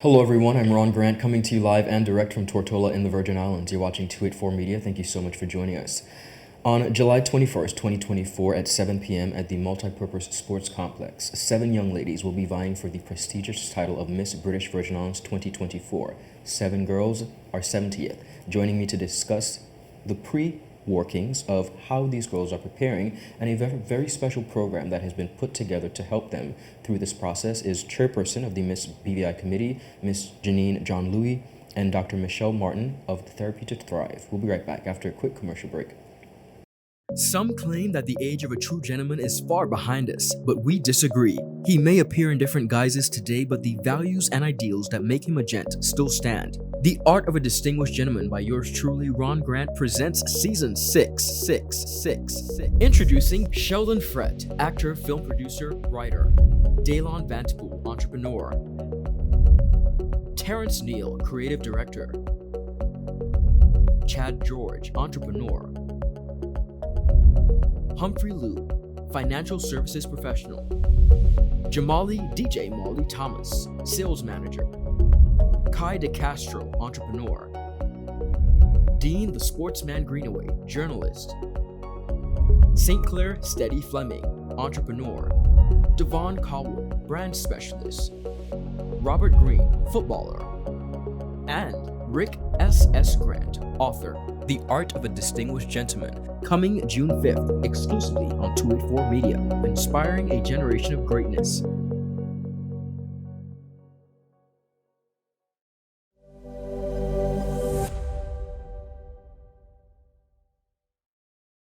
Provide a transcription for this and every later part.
Hello everyone, I'm Ron Grant coming to you live and direct from Tortola in the Virgin Islands. You're watching 284 Media. Thank you so much for joining us. On July 21st, 2024 at 7 p.m. at the Multipurpose Sports Complex, 7 young ladies will be vying for the prestigious title of Miss British Virgin Islands 2024. 7 girls are 70th. Joining me to discuss the pre-workings of how these girls are preparing and a very special program that has been put together to help them through this process is Chairperson of the Miss BVI Committee, Miss Janine John Louis, and Dr. Michelle Martin of Therapy to Thrive. We'll be right back after a quick commercial break. Some claim that the age of a true gentleman is far behind us, but we disagree. He may appear in different guises today, but the values and ideals that make him a gent still stand. The Art of a Distinguished Gentleman by yours truly, Ron Grant, presents Season 6. Introducing Sheldon Frett, actor, film producer, writer. Daylon Vantapool, entrepreneur. Terrence Neal, creative director. Chad George, entrepreneur. Humphrey Liu, financial services professional. Jamali DJ Molly Thomas, sales manager. Kai DeCastro, entrepreneur. Dean the Sportsman Greenaway, journalist. St. Clair Steady Fleming, entrepreneur. Devon Cowell, brand specialist. Robert Green, footballer. And Rick S.S. Grant, author. The Art of a Distinguished Gentleman, coming June 5th, exclusively on 284 Media, inspiring a generation of greatness.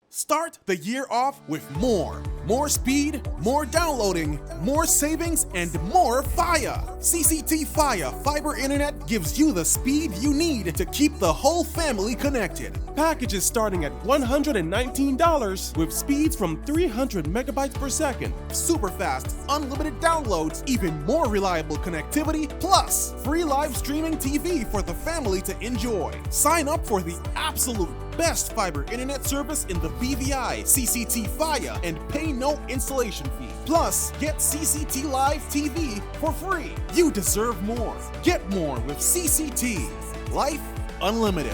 Start the year off with more. More speed, more downloading, more savings, and more fire. CCT Fire Fiber Internet gives you the speed you need to keep the whole family connected. Packages starting at $119 with speeds from 300 megabytes per second, super fast, unlimited downloads, even more reliable connectivity, plus free live streaming TV for the family to enjoy. Sign up for the absolute best fiber internet service in the BVI CCT Fire and pay no installation fee. Plus, get CCT Live TV for free. You deserve more. Get more with CCT. Life Unlimited.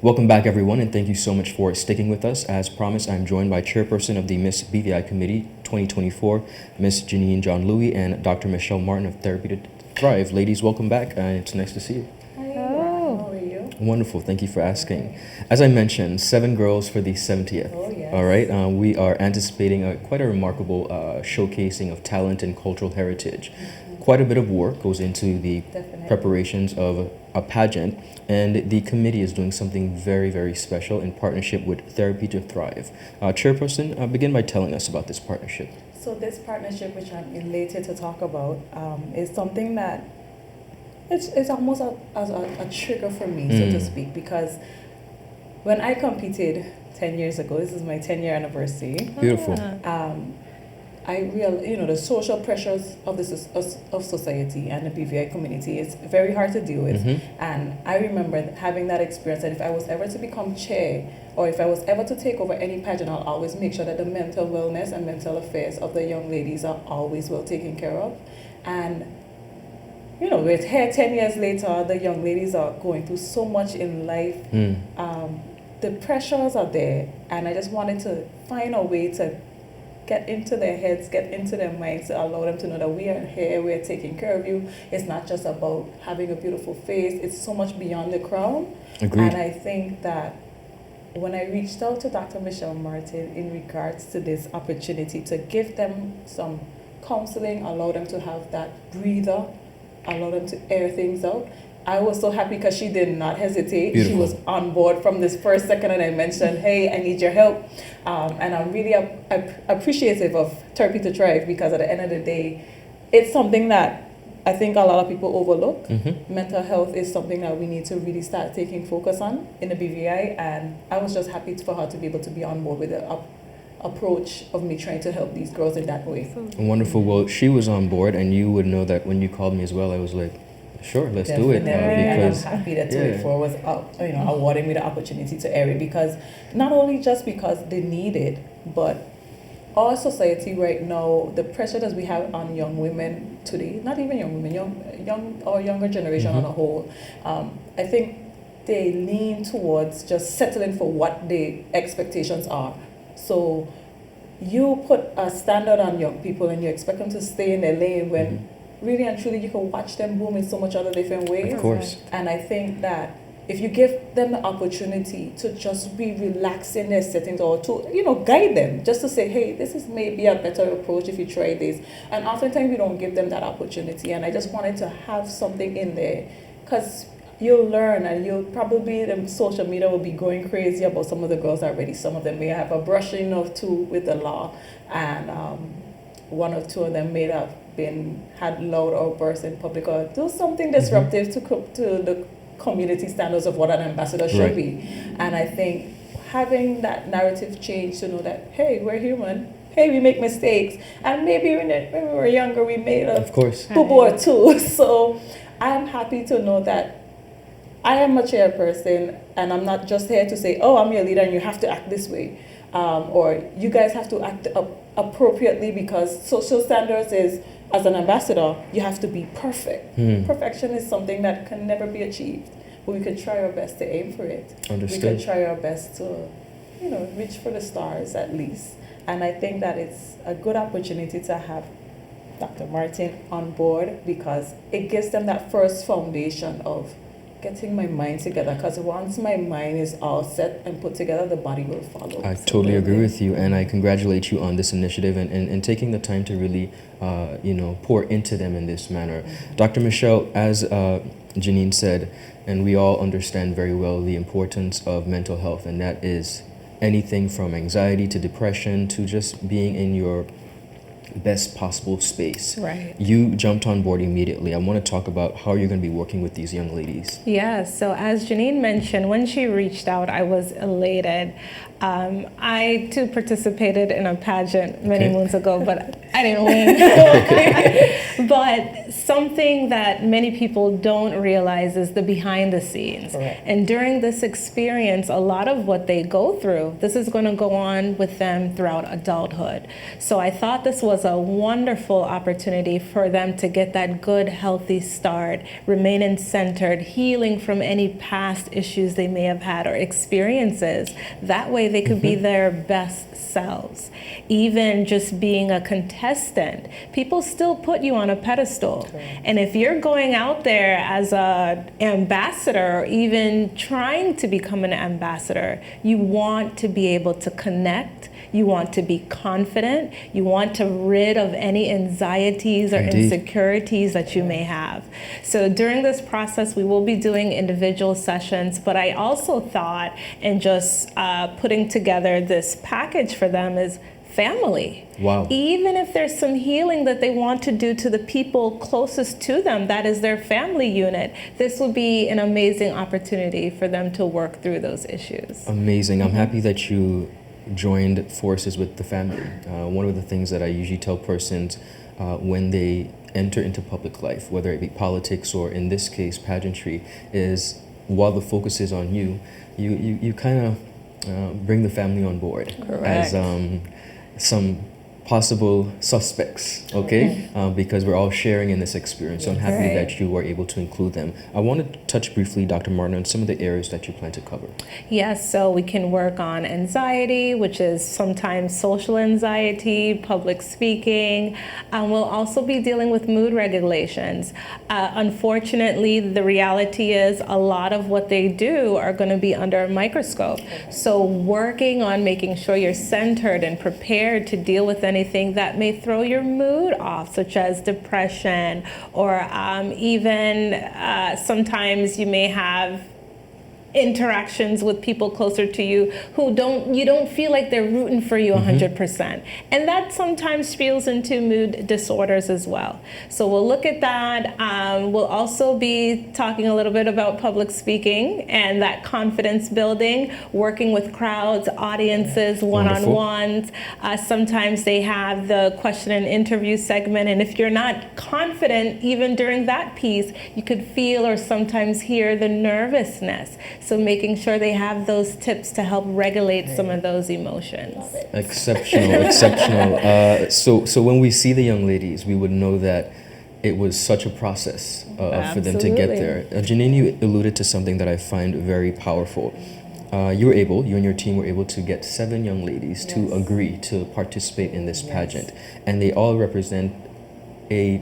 Welcome back everyone, and thank you so much for sticking with us. As promised, I'm joined by Chairperson of the Miss BVI Committee 2024, Miss Janine John Louis, and Dr. Michelle Martin of Therapy to Thrive. Ladies, welcome back. It's nice to see you. How are you? Wonderful. Thank you for asking. As I mentioned, 7 girls for the 70th. Oh, yes. All right. We are anticipating quite a remarkable showcasing of talent and cultural heritage. Quite a bit of work goes into the preparations of a pageant, and the committee is doing something very special in partnership with Therapy to Thrive. Chairperson, begin by telling us about this partnership. So this partnership, which I'm elated to talk about, is something that it's almost a trigger for me, so to speak, because when I competed 10 years ago, this is my 10-year anniversary. Beautiful. I realized, the social pressures of society and the BVI community is very hard to deal with. And I remember having that experience that if I was ever to become chair, or if I was ever to take over any pageant, I'll always make sure that the mental wellness and mental affairs of the young ladies are always well taken care of. And, we're here 10 years later, the young ladies are going through so much in life. The pressures are there, and I just wanted to find a way to get into their heads, get into their minds, to allow them to know that we are here, we are taking care of you. It's not just about having a beautiful face, it's so much beyond the crown. Agreed. And I think that when I reached out to Dr. Michelle Martin in regards to this opportunity to give them some counseling, allow them to have that breather, allow them to air things out, I was so happy because she did not hesitate. Beautiful. She was on board from this first second, and I mentioned, hey, I need your help. And I'm really appreciative of Therapy to Thrive, because at the end of the day, it's something that I think a lot of people overlook. Mental health is something that we need to really start taking focus on in the BVI, and I was just happy for her to be able to be on board with the approach of me trying to help these girls in that way. Wonderful. Well, she was on board, and you would know that when you called me as well, I was like, sure, let's do it. And I'm happy that 284 was awarding me the opportunity to air it, because not only just because they need it, but our society right now, the pressure that we have on young women today, not even young women, young or younger generation on a whole, I think they lean towards just settling for what the expectations are. So you put a standard on young people and you expect them to stay in their lane when really and truly you can watch them boom in so much other different ways. Of course. And I think that if you give them the opportunity to just be relaxed in their settings, or to, you know, guide them, just to say, hey, this is maybe a better approach if you try this. And oftentimes we don't give them that opportunity. And I just wanted to have something in there, because you'll learn, and you'll probably, the social media will be going crazy about some of the girls already. Some of them may have a brushing of two with the law, and one or two of them may have had loud outbursts in public, or do something disruptive to the community standards of what an ambassador should be. And I think having that narrative change to know that, hey, we're human, hey, we make mistakes, and maybe when we were younger we made a boo-boo or two. So I'm happy to know that I am a chairperson, and I'm not just here to say, oh, I'm your leader and you have to act this way, or you guys have to act appropriately, because social standards is, as an ambassador, you have to be perfect. Perfection is something that can never be achieved, but we could try our best to aim for it. Understood. We could try our best to, you know, reach for the stars at least. And I think that it's a good opportunity to have Dr. Martin on board, because it gives them that first foundation of getting my mind together, because once my mind is all set and put together, the body will follow. I totally agree with you, and I congratulate you on this initiative and taking the time to really pour into them in this manner. Dr. Michelle, as Janine said, and we all understand very well the importance of mental health, and that is anything from anxiety to depression to just being in your best possible space. Right. You jumped on board immediately. I want to talk about how you're going to be working with these young ladies. Yeah, so as Janine mentioned, when she reached out, I was elated. I too participated in a pageant many moons ago, but I didn't win. But something that many people don't realize is the behind the scenes. Correct. And during this experience, a lot of what they go through, this is going to go on with them throughout adulthood. So I thought this was a wonderful opportunity for them to get that good, healthy start, remaining centered, healing from any past issues they may have had or experiences. That way they could be their best selves. Even just being a contestant, people still put you on a pedestal. Correct. And if you're going out there as an ambassador, or even trying to become an ambassador, you want to be able to connect. You want to be confident. You want to rid of any anxieties or insecurities that you may have. So during this process, we will be doing individual sessions, but I also thought, and just putting together this package for them, is family. Wow. Even if there's some healing that they want to do to the people closest to them, that is their family unit, this would be an amazing opportunity for them to work through those issues. Amazing. I'm happy that you joined forces with the family. One of the things that I usually tell persons when they enter into public life, whether it be politics or in this case pageantry, is while the focus is on you, you kind of bring the family on board. Correct. As some possible suspects, okay? Because we're all sharing in this experience. So I'm happy that you were able to include them. I want to touch briefly, Dr. Martin, on some of the areas that you plan to cover. Yes, so we can work on anxiety, which is sometimes social anxiety, public speaking. We'll also be dealing with mood regulations. Unfortunately, the reality is a lot of what they do are going to be under a microscope. So working on making sure you're centered and prepared to deal with anything that may throw your mood off, such as depression, or even sometimes you may have interactions with people closer to you who you don't feel like they're rooting for you 100%. And that sometimes spills into mood disorders as well. So we'll look at that. We'll also be talking a little bit about public speaking and that confidence building, working with crowds, audiences, one-on-ones. Sometimes they have the question and interview segment, and if you're not confident even during that piece, you could feel or sometimes hear the nervousness. So making sure they have those tips to help regulate some of those emotions. Exceptional. So when we see the young ladies, we would know that it was such a process for them to get there. Janine, you alluded to something that I find very powerful. You and your team were able to get 7 young ladies to agree to participate in this pageant. And they all represent a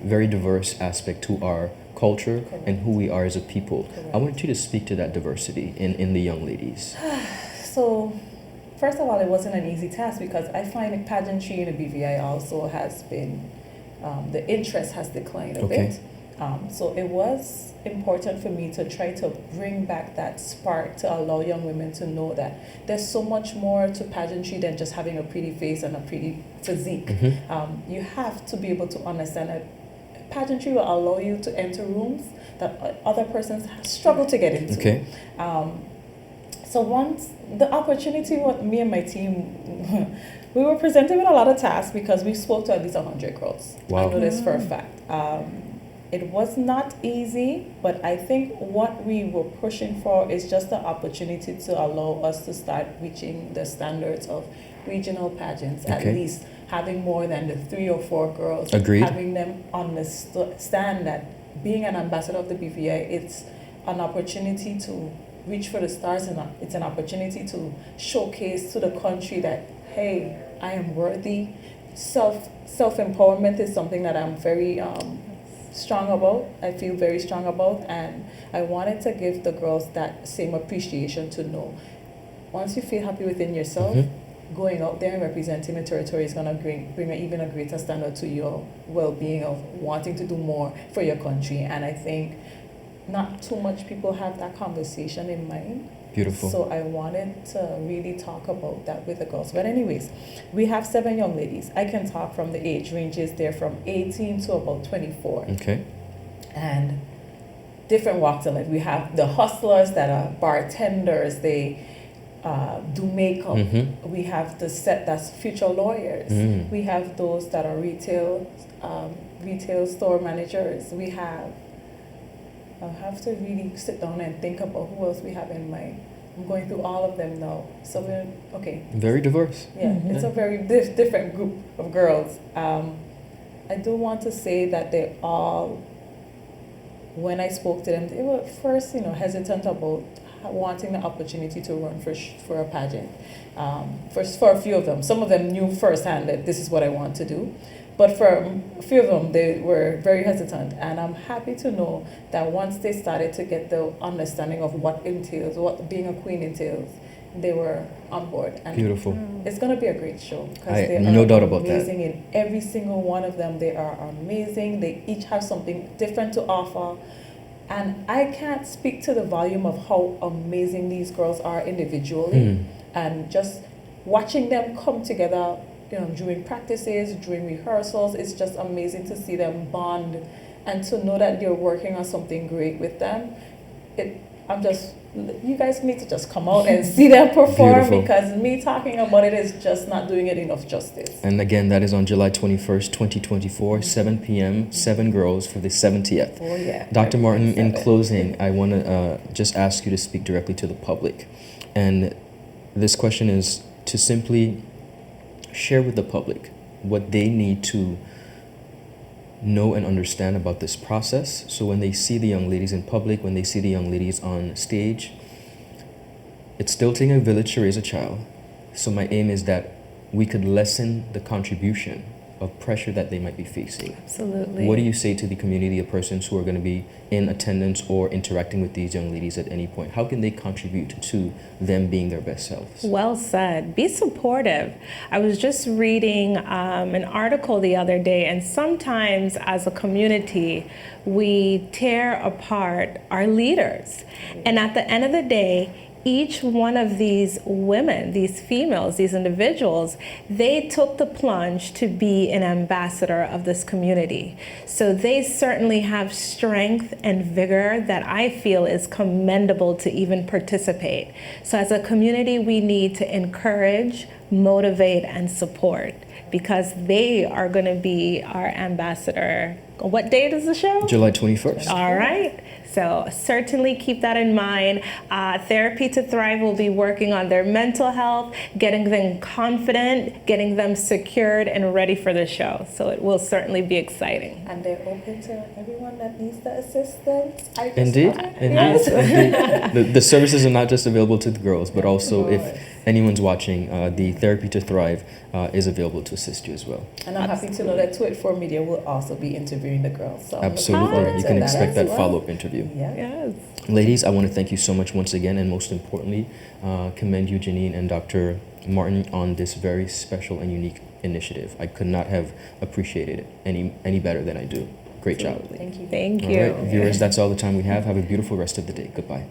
very diverse aspect to our culture and who we are as a people. I want you to speak to that diversity in the young ladies. So, first of all, it wasn't an easy task because I find pageantry in the BVI also has been, the interest has declined a bit. So it was important for me to try to bring back that spark to allow young women to know that there's so much more to pageantry than just having a pretty face and a pretty physique. You have to be able to understand that pageantry will allow you to enter rooms that other persons struggle to get into. So once the opportunity, what me and my team, we were presented with a lot of tasks because we spoke to at least 100 girls. Wow. I know this for a fact. It was not easy, but I think what we were pushing for is just the opportunity to allow us to start reaching the standards of regional pageants, at least having more than the 3 or 4 girls. Agreed. Having them understand that being an ambassador of the BVI, it's an opportunity to reach for the stars, and it's an opportunity to showcase to the country that, hey, I am worthy. Self-empowerment is something that I'm very strong about. I feel very strong about, and I wanted to give the girls that same appreciation to know once you feel happy within yourself, going out there and representing the territory is going to bring even a greater standard to your well-being of wanting to do more for your country. And I think not too much people have that conversation in mind. Beautiful. So I wanted to really talk about that with the girls. But anyways, we have 7 young ladies. I can talk from the age ranges. They're from 18 to about 24. Okay. And different walks of life. We have the hustlers that are bartenders. They do makeup. We have the set that's future lawyers. We have those that are retail store managers. We have, I'll have to really sit down and think about who else we have in mind. I'm going through all of them now. So Very diverse. Yeah, it's a very different group of girls. I do want to say that they all, when I spoke to them, they were first, hesitant about wanting the opportunity to run for a pageant. For a few of them, some of them knew firsthand that this is what I want to do. But for a few of them, they were very hesitant. And I'm happy to know that once they started to get the understanding of what being a queen entails, they were on board. And beautiful. It's going to be a great show. No doubt about that. Amazing in every single one of them. They are amazing. They each have something different to offer. And I can't speak to the volume of how amazing these girls are individually. And just watching them come together, during practices, during rehearsals, it's just amazing to see them bond and to know that you're working on something great with them. You guys need to just come out and see them perform. Beautiful. Because me talking about it is just not doing it enough justice. And again, that is on July 21st, 2024, 7 p.m., 7 girls for the 70th. Oh, yeah. Dr. Martin, in closing, I want to just ask you to speak directly to the public. And this question is to simply share with the public what they need to know and understand about this process. So when they see the young ladies in public, when they see the young ladies on stage, it's still taking a village to raise a child. So my aim is that we could lessen the contribution of pressure that they might be facing. Absolutely. What do you say to the community of persons who are going to be in attendance or interacting with these young ladies at any point? How can they contribute to them being their best selves? Well said. Be supportive. I was just reading an article the other day, and sometimes as a community, we tear apart our leaders. And at the end of the day, each one of these women, these females, these individuals, they took the plunge to be an ambassador of this community. So they certainly have strength and vigor that I feel is commendable to even participate. So as a community, we need to encourage, motivate, and support, because they are going to be our ambassador. What date is the show? July 21st. All right. So certainly keep that in mind. Therapy to Thrive will be working on their mental health, getting them confident, getting them secured and ready for the show. So it will certainly be exciting. And they're open to everyone that needs the assistance. Indeed. The services are not just available to the girls, but also if anyone's watching, the Therapy to Thrive is available to assist you as well. And I'm happy to know that 284 Media will also be interviewing the girls. So Absolutely. You can expect that follow-up interview. Yeah. Yes. Ladies, I want to thank you so much once again, and most importantly, commend you, Janine and Dr. Martin, on this very special and unique initiative. I could not have appreciated it any better than I do. Great job. Thank you. Thank All you. right, viewers, that's all the time we have. Have a beautiful rest of the day. Goodbye.